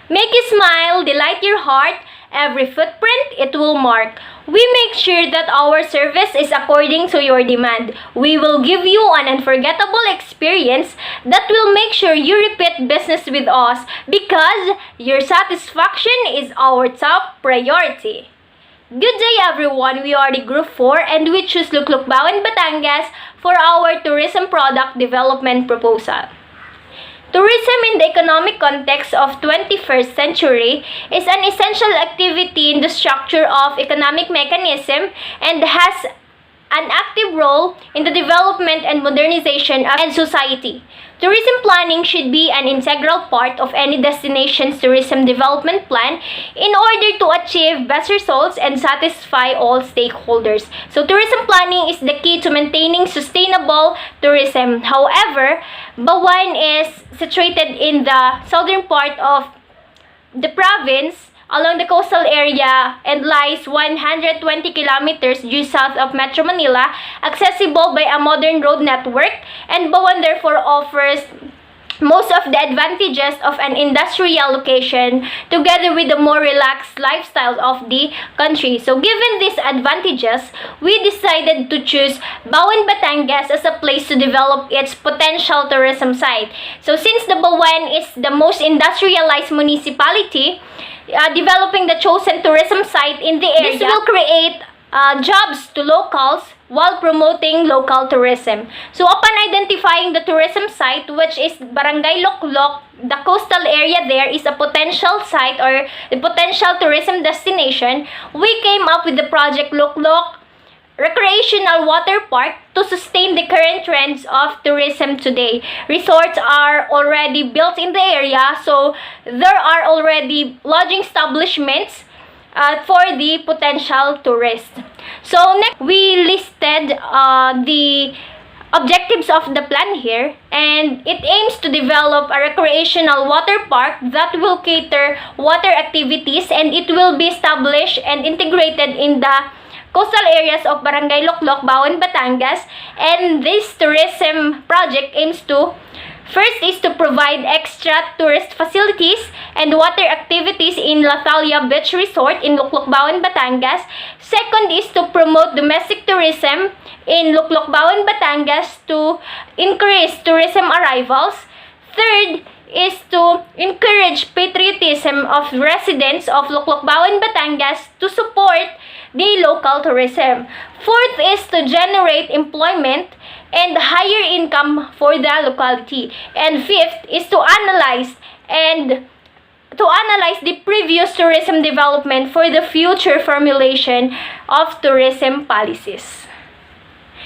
Make you smile, delight your heart, every footprint it will mark. We make sure that our service is according to your demand. We will give you an unforgettable experience that will make sure you repeat business with us because your satisfaction is our top priority. Good day everyone, we are the Group 4 and we choose Luklukbao and Batangas for our tourism product development proposal. Tourism in the economic context of 21st century is an essential activity in the structure of economic mechanism and has an active role in the development and modernization of society. Tourism planning should be an integral part of any destination's tourism development plan in order to achieve best results and satisfy all stakeholders. So tourism planning is the key to maintaining sustainable tourism. However, Bawan is situated in the southern part of the province along the coastal area and lies 120 kilometers due south of Metro Manila, accessible by a modern road network, and Bawan therefore offers most of the advantages of an industrial location together with the more relaxed lifestyle of the country. So given these advantages, we decided to choose Bawan Batangas as a place to develop its potential tourism site. So since the Bawan is the most industrialized municipality, developing the chosen tourism site in the area, this will create jobs to locals while promoting local tourism. So upon identifying the tourism site, which is Barangay Luklok, the coastal area there is a potential site or the potential tourism destination, we came up with the project Luklok Recreational Water Park to sustain the current trends of tourism today. Resorts are already built in the area, so there are already lodging establishments for the potential tourists. So next, we listed the objectives of the plan here, and it aims to develop a recreational water park that will cater water activities, and it will be established and integrated in the coastal areas of Barangay Luklok, Bawan, Batangas. And this tourism project aims to first is to provide extra tourist facilities and water activities in La Thalia Beach Resort in Luklok, Bawan, Batangas. Second is to promote domestic tourism in Luklok, Bawan, Batangas to increase tourism arrivals. Third is to encourage patriotism of residents of Luklok, Bawan, Batangas to support the local tourism. Fourth is to generate employment and higher income for the locality. And fifth is to analyze the previous tourism development for the future formulation of tourism policies.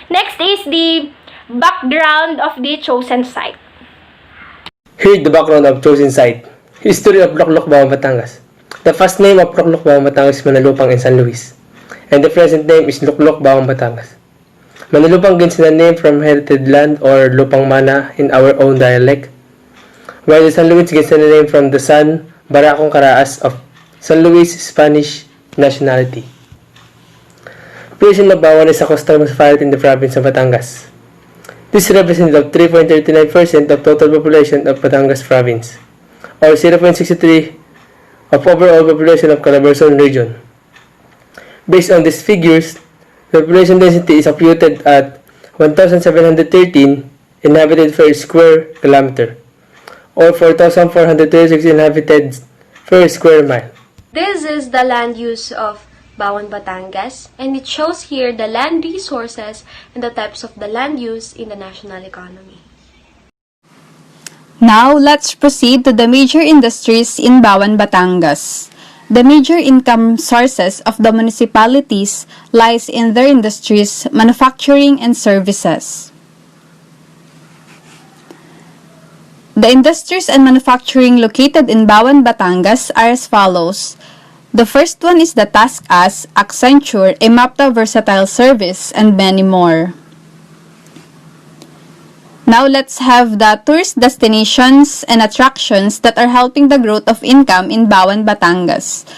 Next is the background of the chosen site. Here is the background of chosen site. History of Luklok, Bawan, Batangas. The first name of Luklok, Bawan, Batangas is Manalupang in San Luis, and the present name is Luklok, Bawan, Batangas. Manalupang gains the name from heritage land or Lupang Mana in our own dialect, while the San Luis gets the name from the San Baracong Caraas of San Luis Spanish nationality. Population of Bawan is a coastal municipality in the province of Batangas. This represents 3.39% of total population of Batangas province, or 0.63% of overall population of Calabarzon region. Based on these figures, the population density is computed at 1,713 inhabited per square kilometer, or 4,436 inhabited per square mile. This is the land use of Bawan, Batangas, and it shows here the land resources and the types of the land use in the national economy. Now, let's proceed to the major industries in Bawan, Batangas. The major income sources of the municipalities lies in their industries, manufacturing, and services. The industries and manufacturing located in Bawan, Batangas are as follows. The first one is the TaskUs, Accenture, Emapta Versatile Service, and many more. Now let's have the tourist destinations and attractions that are helping the growth of income in Bawan, Batangas.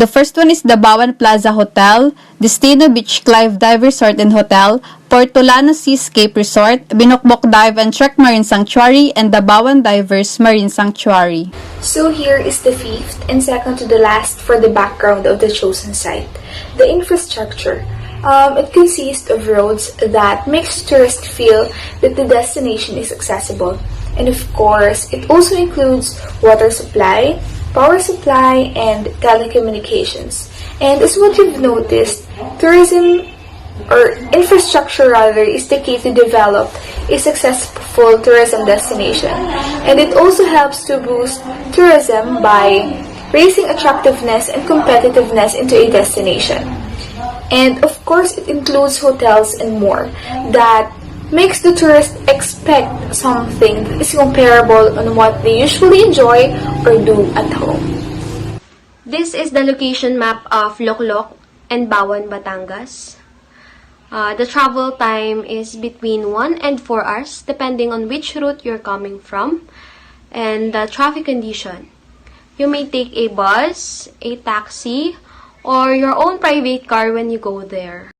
The first one is the Bawan Plaza Hotel, Destino Beach Clive Dive Resort and Hotel, Portolano Seascape Resort, Binokbok Dive and Trek Marine Sanctuary, and the Bawan Divers Marine Sanctuary. So here is the fifth and second to the last for the background of the chosen site. The infrastructure. It consists of roads that makes tourists feel that the destination is accessible. And of course, it also includes water supply, power supply, and telecommunications. And as what you've noticed, tourism or infrastructure rather is the key to develop a successful tourism destination. And it also helps to boost tourism by raising attractiveness and competitiveness into a destination. And of course, it includes hotels and more that makes the tourist expect something that is comparable on what they usually enjoy or do at home. This is the location map of Loklok and Bawan, Batangas. The travel time is between 1 and 4 hours depending on which route you're coming from and the traffic condition. You may take a bus, a taxi, or your own private car when you go there.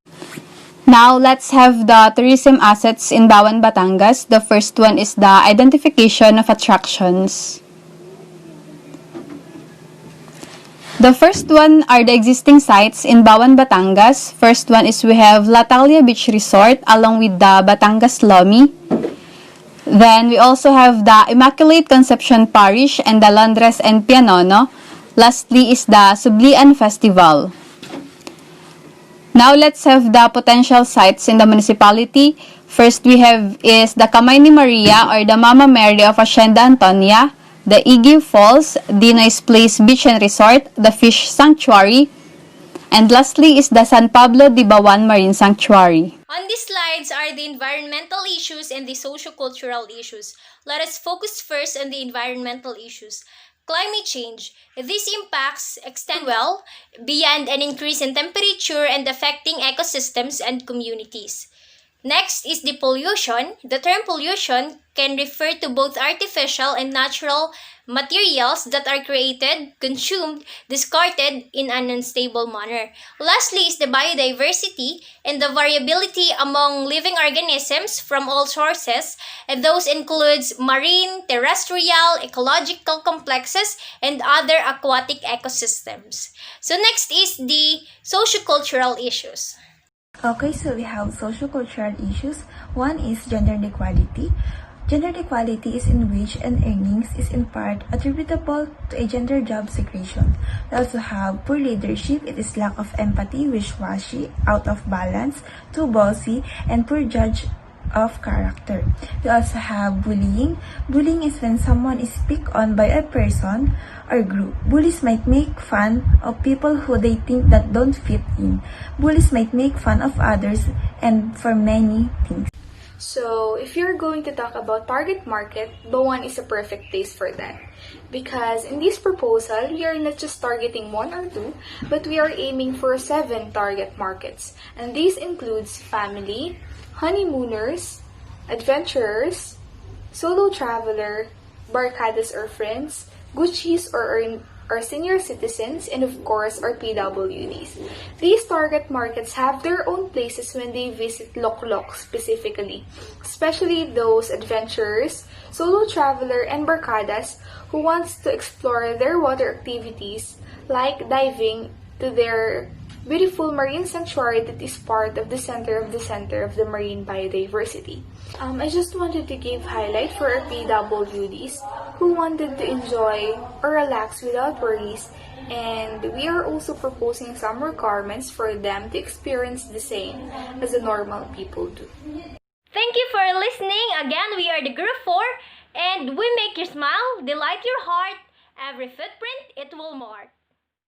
Now, let's have the tourism assets in Bawan, Batangas. The first one is the identification of attractions. The first one are the existing sites in Bawan, Batangas. First one is we have Latalia Beach Resort along with the Batangas Lomi. Then we also have the Immaculate Conception Parish and the Londres and Pianono. Lastly is the Sublian Festival. Now let's have the potential sites in the municipality. First we have is the Kamay ni Maria or the Mama Mary of Hacienda Antonia, the Iguy Falls, Dinoy's Place Beach and Resort, the Fish Sanctuary, and lastly is the San Pablo de Bawan Marine Sanctuary. On these slides are the environmental issues and the socio-cultural issues. Let us focus first on the environmental issues. Climate change. These impacts extend well beyond an increase in temperature and affecting ecosystems and communities. Next is the pollution. The term pollution can refer to both artificial and natural materials that are created, consumed, discarded in an unstable manner. Lastly is the biodiversity and the variability among living organisms from all sources, and those includes marine, terrestrial, ecological complexes, and other aquatic ecosystems. So next is the sociocultural issues. Okay, so we have social-cultural issues. One is gender inequality. Gender inequality is in wage and earnings is in part attributable to a gender job segregation. We also have poor leadership. It is lack of empathy, wishy-washy, out of balance, too bossy, and poor judge of character. We also have bullying. Bullying is when someone is picked on by a person or group. Bullies might make fun of people who they think that don't fit in. Bullies might make fun of others and for many things. So, if you're going to talk about target market, Bawan is a perfect place for that. Because in this proposal, we are not just targeting 1 or 2, but we are aiming for 7 target markets. And this includes family, honeymooners, adventurers, solo traveler, barkadas or friends, Gucci's or senior citizens, and of course our PWDs. These target markets have their own places when they visit Loklok specifically, especially those adventurers, solo traveler, and barkadas who wants to explore their water activities like diving to their beautiful marine sanctuary that is part of the center of the marine biodiversity. I just wanted to give highlight for our PWDs who wanted to enjoy or relax without worries, and we are also proposing some requirements for them to experience the same as the normal people do. Thank you for listening. Again, we are the Group 4 and we make you smile, delight your heart. Every footprint, it will mark.